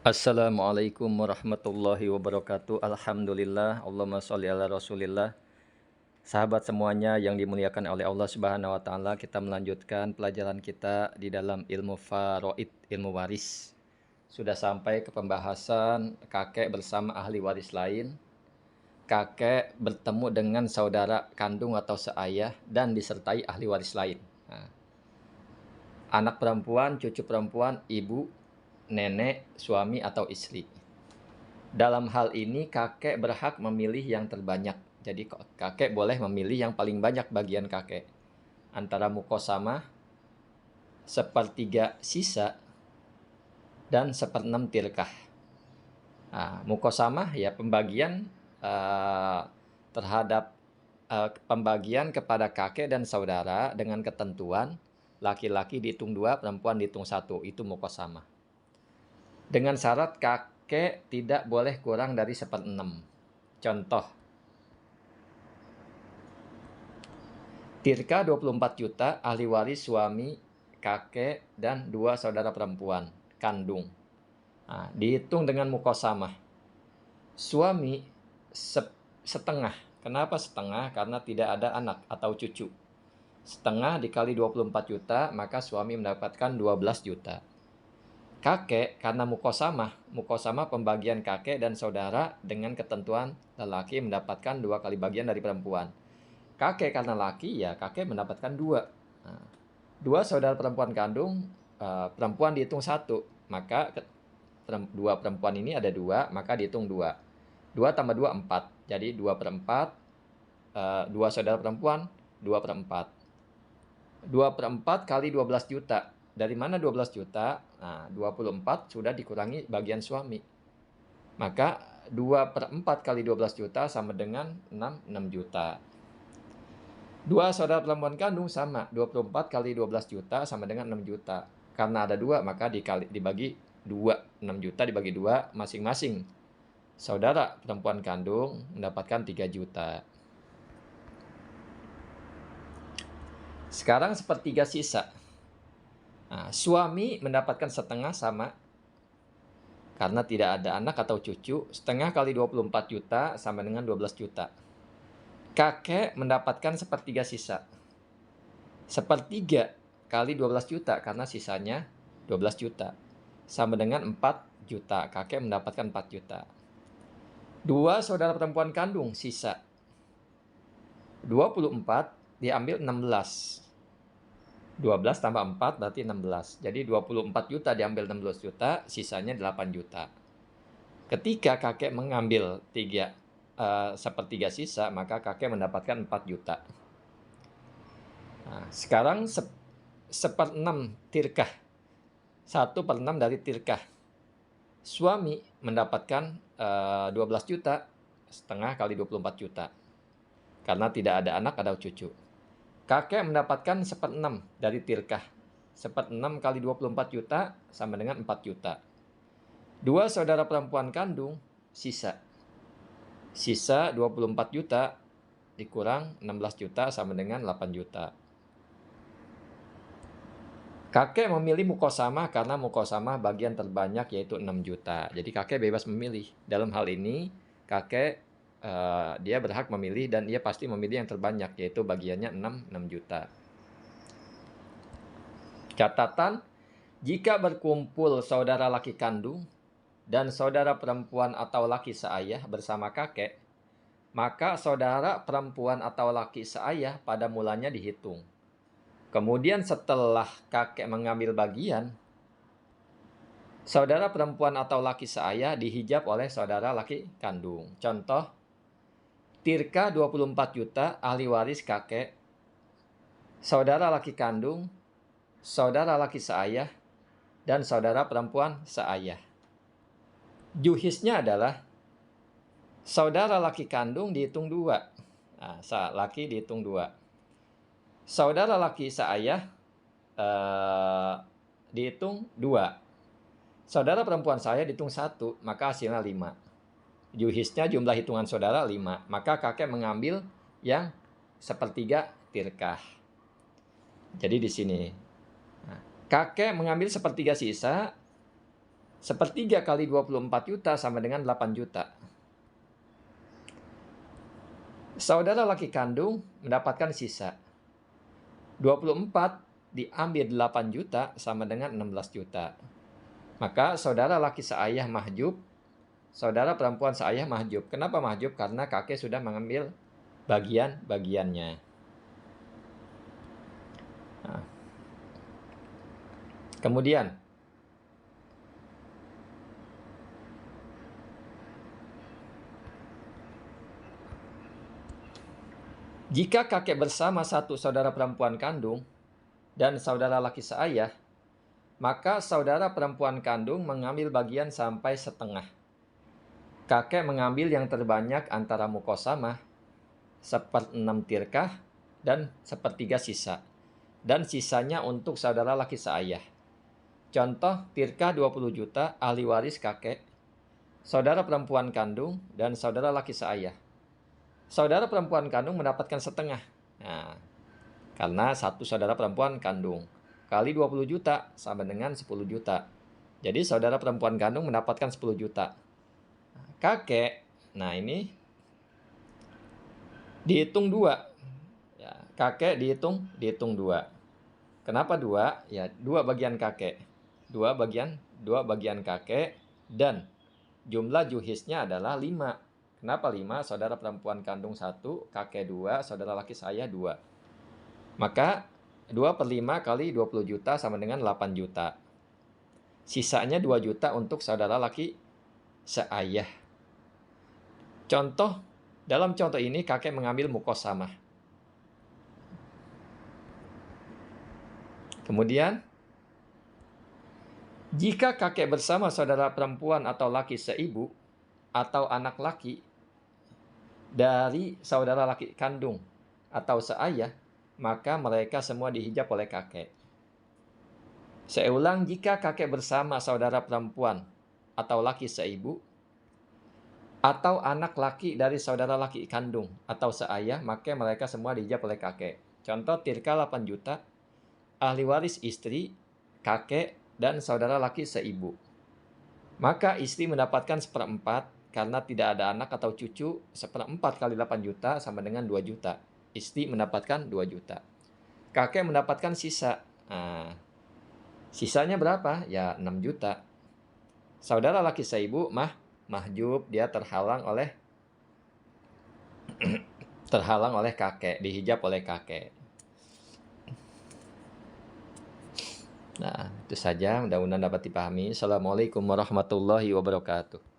Assalamualaikum warahmatullahi wabarakatuh. Alhamdulillah, Allahumma sholli ala Rasulillah. Sahabat semuanya yang dimuliakan oleh Allah Subhanahu wa taala, kita melanjutkan pelajaran kita di dalam ilmu faraid, ilmu waris. Sudah sampai ke pembahasan kakek bersama ahli waris lain. Kakek bertemu dengan saudara kandung atau seayah dan disertai ahli waris lain. Nah, anak perempuan, cucu perempuan, ibu, nenek, suami atau istri. Dalam hal ini kakek berhak memilih yang terbanyak. Jadi kakek boleh memilih yang paling banyak bagian kakek. Antara mukosamah, sepertiga sisa, dan seperenam tirkah. Nah, mukosamah ya pembagian terhadap pembagian kepada kakek dan saudara dengan ketentuan laki-laki dihitung 2, perempuan dihitung 1. Itu mukosamah. Dengan syarat kakek tidak boleh kurang dari 1/6. Contoh, Tirka 24 juta, ahli waris suami, kakek, dan 2 saudara perempuan, kandung. Nah, dihitung dengan mukosamah. Suami setengah. Kenapa setengah? Karena tidak ada anak atau cucu. Setengah dikali 24 juta, maka suami mendapatkan 12 juta. Kakek, karena mukosamah pembagian kakek dan saudara dengan ketentuan lelaki mendapatkan 2 kali bagian dari perempuan. Kakek karena laki, ya kakek mendapatkan 2. Nah, 2 saudara perempuan kandung, perempuan dihitung 1. Maka 2 perempuan ini ada 2, maka dihitung 2. 2 tambah 2, 4. Jadi 2/4. 2 saudara perempuan, 2/4. 2/4 kali 12 juta. Dari mana 12 juta? Nah, 24 sudah dikurangi bagian suami. Maka 2/4 kali 12 juta sama dengan 6 juta. 2 saudara perempuan kandung sama, 24 kali 12 juta sama dengan 6 juta. Karena ada 2, maka dibagi 2. 6 juta dibagi 2, masing-masing saudara perempuan kandung mendapatkan 3 juta. Sekarang sepertiga sisa. Nah, suami mendapatkan setengah sama, karena tidak ada anak atau cucu. Setengah kali 24 juta sama dengan 12 juta. Kakek mendapatkan sepertiga sisa. Sepertiga kali 12 juta karena sisanya 12 juta. Sama dengan 4 juta. Kakek mendapatkan 4 juta. 2 saudara perempuan kandung sisa. 24 diambil 16. 12 tambah 4 berarti 16. Jadi 24 juta diambil 16 juta, sisanya 8 juta. Ketika kakek mengambil sepertiga sisa, maka kakek mendapatkan 4 juta. Nah, sekarang 1/6 tirkah. 1/6 dari tirkah. Suami mendapatkan 12 juta, setengah kali 24 juta. Karena tidak ada anak atau cucu. Kakek mendapatkan 1/6 dari tirkah. 1/6 kali 24 juta sama dengan 4 juta. 2 saudara perempuan kandung sisa. Sisa 24 juta dikurang 16 juta sama dengan 8 juta. Kakek memilih mukosamah karena mukosamah bagian terbanyak yaitu 6 juta. Jadi kakek bebas memilih. Dalam hal ini kakek dia berhak memilih dan ia pasti memilih yang terbanyak yaitu bagiannya 6 juta. Catatan, jika berkumpul saudara laki kandung dan saudara perempuan atau laki seayah bersama kakek, maka saudara perempuan atau laki seayah pada mulanya dihitung. Kemudian setelah kakek mengambil bagian, saudara perempuan atau laki seayah dihijab oleh saudara laki kandung. Contoh, Tirka 24 juta, ahli waris kakek, saudara laki kandung, saudara laki seayah, dan saudara perempuan seayah. Juhisnya adalah saudara laki kandung dihitung 2. Nah, laki dihitung 2. Saudara laki seayah dihitung 2. Saudara perempuan saya dihitung 1, maka hasilnya 5. Juhisnya jumlah hitungan saudara 5. Maka kakek mengambil yang sepertiga tirkah. Jadi di sini. Nah, kakek mengambil sepertiga sisa. Sepertiga kali 24 juta sama dengan 8 juta. Saudara laki kandung mendapatkan sisa. 24 diambil 8 juta sama dengan 16 juta. Maka saudara laki seayah mahjub, saudara perempuan seayah mahjub. Kenapa mahjub? Karena kakek sudah mengambil bagian-bagiannya. Nah. Kemudian jika kakek bersama satu saudara perempuan kandung dan saudara laki seayah, maka saudara perempuan kandung mengambil bagian sampai setengah. Kakek mengambil yang terbanyak antara mukosamah, 1/6 tirkah, dan 1/3 sisa. Dan sisanya untuk saudara laki seayah. Contoh, tirkah 20 juta, ahli waris kakek, saudara perempuan kandung, dan saudara laki seayah. Saudara perempuan kandung mendapatkan setengah. Nah, karena satu saudara perempuan kandung kali 20 juta sama dengan 10 juta. Jadi saudara perempuan kandung mendapatkan 10 juta. Kakek, nah ini dihitung 2. Ya, kakek dihitung 2. Kenapa 2? Ya, 2 bagian kakek. 2 bagian kakek, dan jumlah juhisnya adalah 5. Kenapa 5? Saudara perempuan kandung 1, kakek 2, saudara laki saya 2. Maka 2/5 kali 20 juta sama dengan 8 juta. Sisanya 2 juta untuk saudara laki seayah. Contoh, dalam contoh ini kakek mengambil mukosamah. Kemudian, jika kakek bersama saudara perempuan atau laki seibu atau anak laki dari saudara laki kandung atau seayah, maka mereka semua dihijab oleh kakek. Saya ulang, jika kakek bersama saudara perempuan atau laki seibu atau anak laki dari saudara laki kandung atau seayah, maka mereka semua dihijab oleh kakek. Contoh, tirka 8 juta, ahli waris istri, kakek, dan saudara laki seibu. Maka istri mendapatkan 1/4, karena tidak ada anak atau cucu. 1/4 kali 8 juta sama dengan 2 juta. Istri mendapatkan 2 juta. Kakek mendapatkan sisa. Nah, sisanya berapa? Ya 6 juta. Saudara laki seibu mahjub, dia terhalang oleh kakek, dihijab oleh kakek. Nah, itu saja, mudah-mudahan dapat dipahami. Assalamualaikum warahmatullahi wabarakatuh.